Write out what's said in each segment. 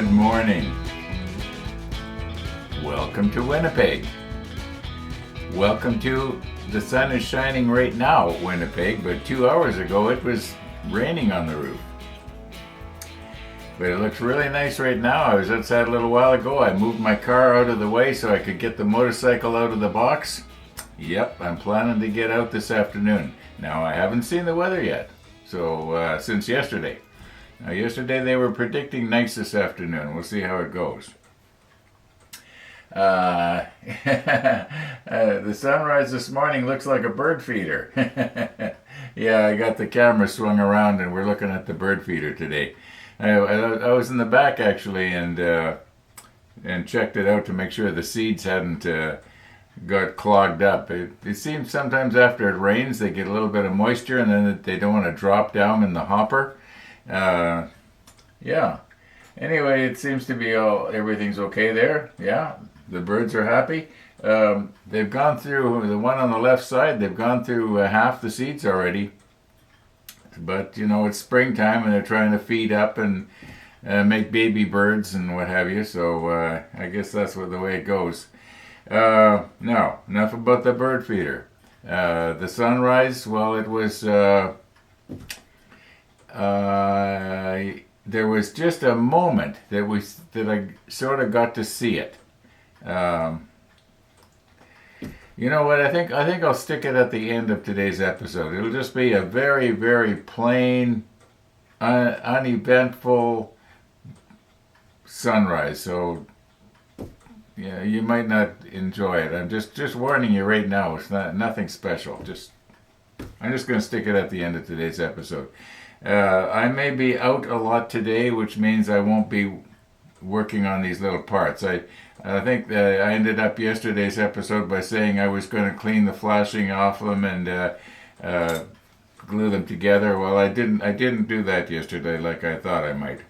Good morning. Welcome to Winnipeg. Welcome to the sun is shining right now at Winnipeg, but 2 hours ago it was raining on the roof. But it looks really nice right now. I was outside a little while ago. I moved my car out of the way so I could get the motorcycle out of the box. Yep, I'm planning to get out this afternoon. Now, I haven't seen the weather yet, so since yesterday. Now, yesterday they were predicting nice this afternoon. We'll see how it goes. The sunrise this morning looks like a bird feeder. Yeah, I got the camera swung around and we're looking at the bird feeder today. I was in the back actually and checked it out to make sure the seeds hadn't got clogged up. It seems sometimes after it rains they get a little bit of moisture and then they don't want to drop down in the hopper. Yeah. Anyway, it seems to be everything's okay there. Yeah, the birds are happy. They've gone through, the one on the left side, they've gone through half the seeds already. But, you know, it's springtime and they're trying to feed up and make baby birds and what have you. So I guess that's the way it goes. Now, enough about the bird feeder. The sunrise, well, it was... there was just a moment that I sort of got to see it. You know what? I think I'll stick it at the end of today's episode. It'll just be a very, very plain, uneventful sunrise. So, yeah, you might not enjoy it. I'm just warning you right now. It's nothing special. I'm just going to stick it at the end of today's episode. I may be out a lot today, which means I won't be working on these little parts. I think that I ended up yesterday's episode by saying I was going to clean the flashing off them and glue them together. Well, I didn't do that yesterday like I thought I might.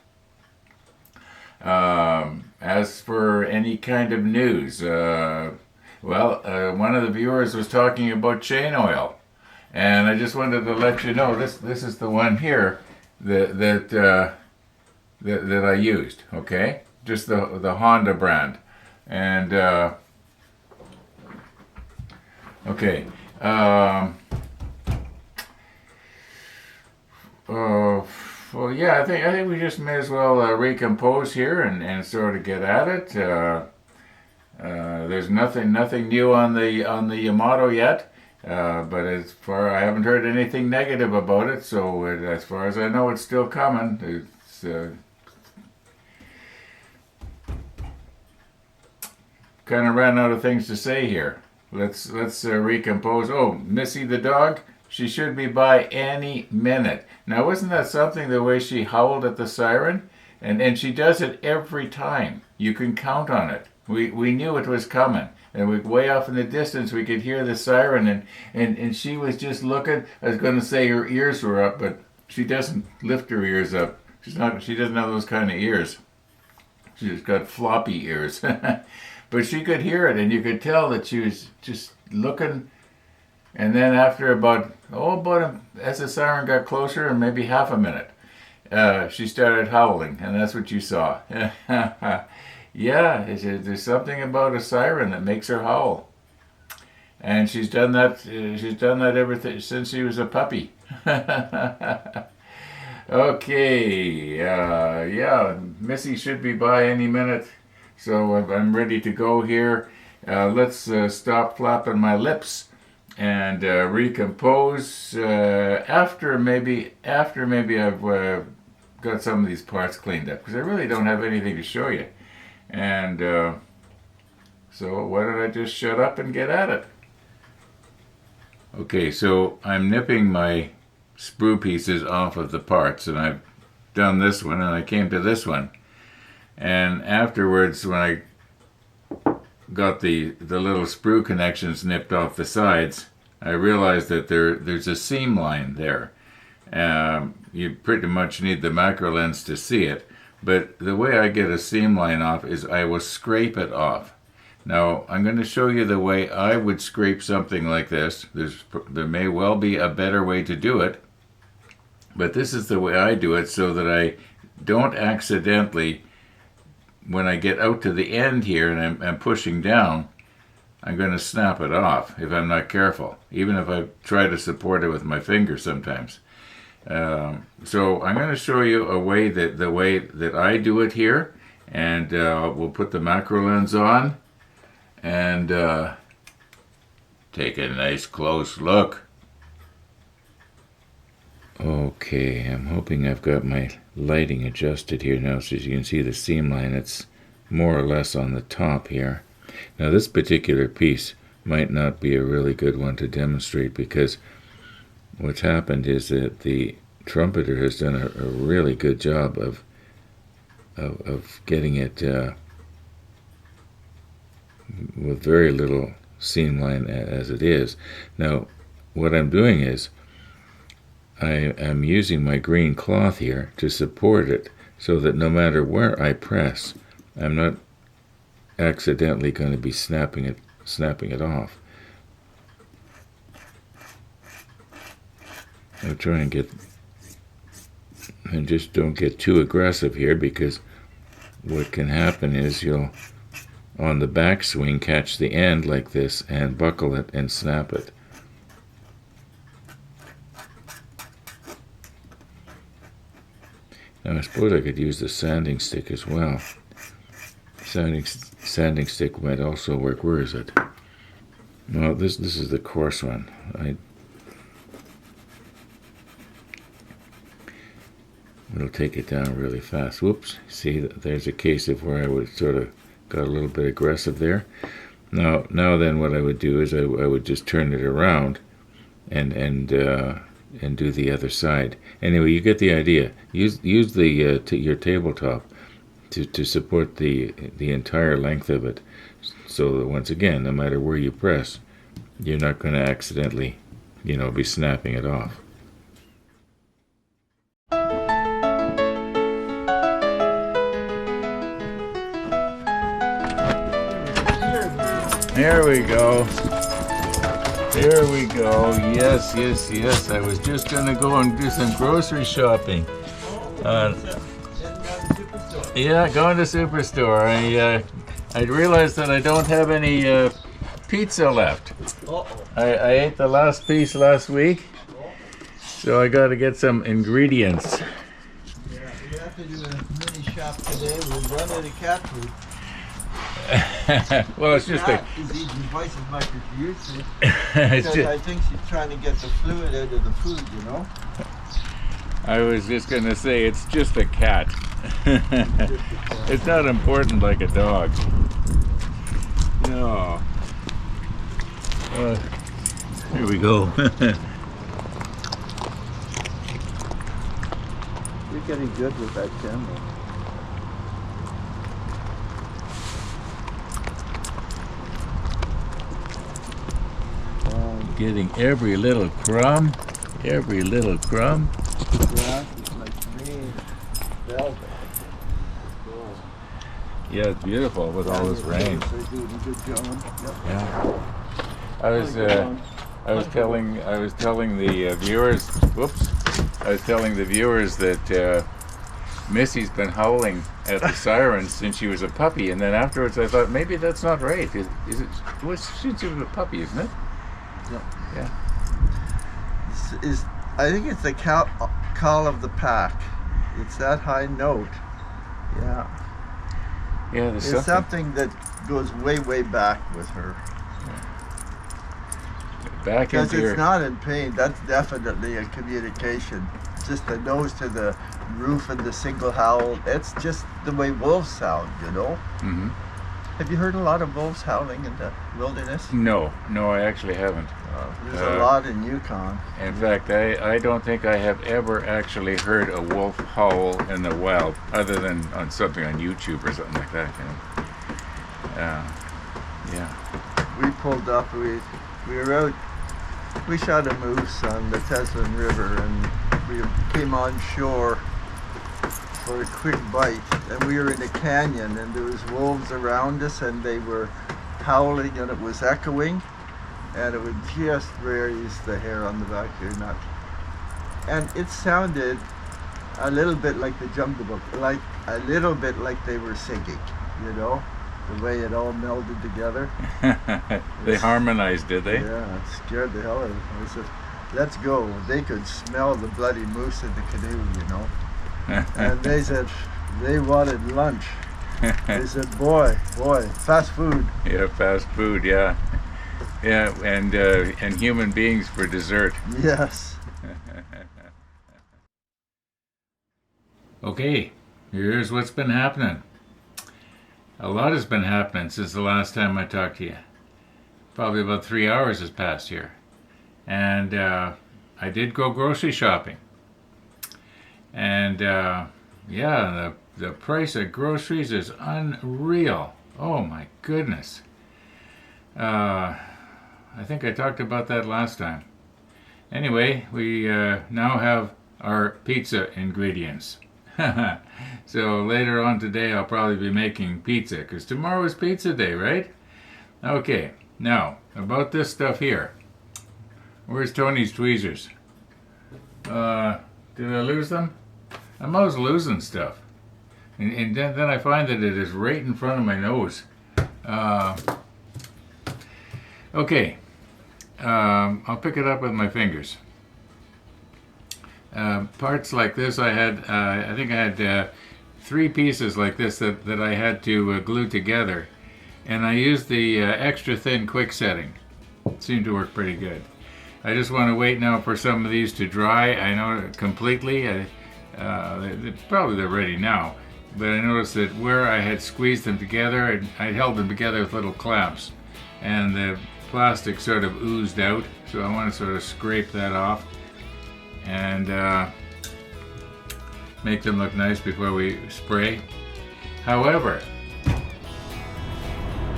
As for any kind of news, one of the viewers was talking about chain oil. And I just wanted to let you know this is the one here that I used. Okay, just the Honda brand, and okay. Well, yeah, I think we just may as well recompose here and sort of get at it. There's nothing new on the Yamato yet. But I haven't heard anything negative about it, so as far as I know, it's still coming. It's kind of ran out of things to say here. Let's recompose. Oh, Missy the dog, she should be by any minute. Now, wasn't that something, the way she howled at the siren? And she does it every time. You can count on it. We knew it was coming. And way off in the distance, we could hear the siren, and she was just looking. I was going to say her ears were up, but she doesn't lift her ears up. She doesn't have those kind of ears. She's got floppy ears. But she could hear it, and you could tell that she was just looking. And then after as the siren got closer, and maybe half a minute, she started howling, and that's what you saw. Yeah, there's something about a siren that makes her howl, and she's done that. She's done that since she was a puppy. Okay, yeah, Missy should be by any minute, so I'm ready to go here. Let's stop flapping my lips and recompose after maybe I've got some of these parts cleaned up, because I really don't have anything to show you. And so why don't I just shut up and get at it? Okay, so I'm nipping my sprue pieces off of the parts, and I've done this one, and I came to this one. And afterwards, when I got the little sprue connections nipped off the sides, I realized that there's a seam line there. You pretty much need the macro lens to see it. But the way I get a seam line off is I will scrape it off. Now, I'm going to show you the way I would scrape something like this. There may well be a better way to do it, but this is the way I do it so that I don't accidentally when I get out to the end here and I'm pushing down, I'm going to snap it off if I'm not careful, even if I try to support it with my finger sometimes. So I'm going to show you the way that I do it here, and we'll put the macro lens on and take a nice close look. Okay, I'm hoping I've got my lighting adjusted here now, so as you can see the seam line, it's more or less on the top here. Now this particular piece might not be a really good one to demonstrate, because what's happened is that the Trumpeter has done a really good job of getting it with very little seam line as it is. Now what I'm doing is I'm using my green cloth here to support it, so that no matter where I press, I'm not accidentally going to be snapping it off. I'll try and just don't get too aggressive here, because what can happen is you'll, on the backswing, catch the end like this and buckle it and snap it. Now I suppose I could use the sanding stick as well. Sanding stick might also work. Where is it? No, this is the coarse one. It'll take it down really fast. Whoops! See, there's a case of where I would sort of got a little bit aggressive there. Now then, what I would do is I would just turn it around and do the other side. Anyway, you get the idea. Use your tabletop to support the entire length of it, so that once again, no matter where you press, you're not going to accidentally, be snapping it off. There we go. There we go. Yes. I was just going to go and do some grocery shopping. Yeah, going to Superstore. I realized that I don't have any pizza left. I ate the last piece last week, so I got to get some ingredients. Yeah, we have to do a mini shop today. We'll run out of cat food. Well, it's just He's eating twice as much as she used to. Because I think she's trying to get the fluid out of the food, I was just going to say, it's just a cat. It's not important like a dog. No. Here we go. You're getting good with that camera. Getting every little crumb. Every little crumb. Grass is like green velvet. Cool. Yeah, it's beautiful with all this rain. They're doing a good job. Yep. Yeah. I was telling the viewers. Whoops. I was telling the viewers that Missy's been howling at the sirens since she was a puppy, and then afterwards I thought maybe that's not right. Is it? Well, she's a puppy, isn't it? Yeah. I think it's the call of the pack. It's that high note. Yeah. Yeah, There's something that goes way back with her. Back because into it's not in pain. That's definitely a communication. Just the nose to the roof and the single howl. It's just the way wolves sound, Mm-hmm. Have you heard a lot of wolves howling in the wilderness? No, I actually haven't. There's a lot in Yukon. In fact, I don't think I have ever actually heard a wolf howl in the wild, other than on something on YouTube or something like that. Yeah. We pulled up. We were out. We shot a moose on the Teslin River, and we came on shore for a quick bite, and we were in a canyon, and there was wolves around us, and they were howling, and it was echoing, and it would just raise the hair on the back of your neck. And it sounded a little bit like the Jungle Book, like a little bit like they were singing, you know, the way it all melded together. They harmonized, did they? Yeah, it scared the hell out of them. I said, let's go. They could smell the bloody moose in the canoe, you know. And they said they wanted lunch. They said, boy, fast food. Yeah, fast food, yeah. Yeah, and human beings for dessert. Yes. Okay, here's what's been happening. A lot has been happening since the last time I talked to you. Probably about 3 hours has passed here. And I did go grocery shopping. And yeah, the price of groceries is unreal. Oh my goodness. I think I talked about that last time. Anyway, we now have our pizza ingredients. So later on today I'll probably be making pizza, because tomorrow is pizza day, right? Okay, now about this stuff here. Where's Tony's tweezers? Did I lose them? I'm always losing stuff. And then I find that it is right in front of my nose. Okay, I'll pick it up with my fingers. Parts like this I had, I think I had 3 pieces like this that I had to glue together. And I used the extra thin quick setting. It seemed to work pretty good. I just want to wait now for some of these to dry. I know completely. Probably they're ready now. But I noticed that where I had squeezed them together, I'd held them together with little clamps. And the plastic sort of oozed out. So I want to sort of scrape that off. And make them look nice before we spray. However,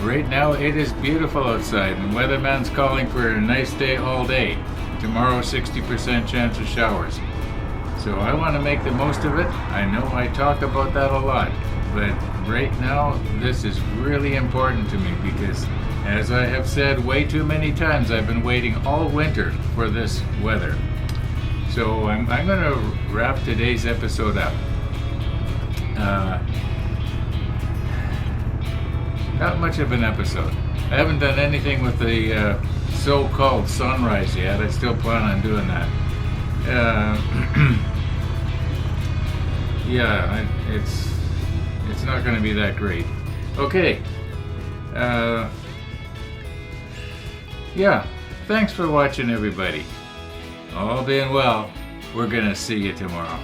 right now it is beautiful outside, and the weatherman's calling for a nice day all day. Tomorrow 60% chance of showers. So I want to make the most of it. I know I talk about that a lot, but right now this is really important to me, because as I have said way too many times, I've been waiting all winter for this weather. So I'm going to wrap today's episode up. Not much of an episode. I haven't done anything with the so-called sunrise yet. I still plan on doing that. Yeah, it's not going to be that great. Okay. Yeah, thanks for watching, everybody. All being well, we're going to see you tomorrow.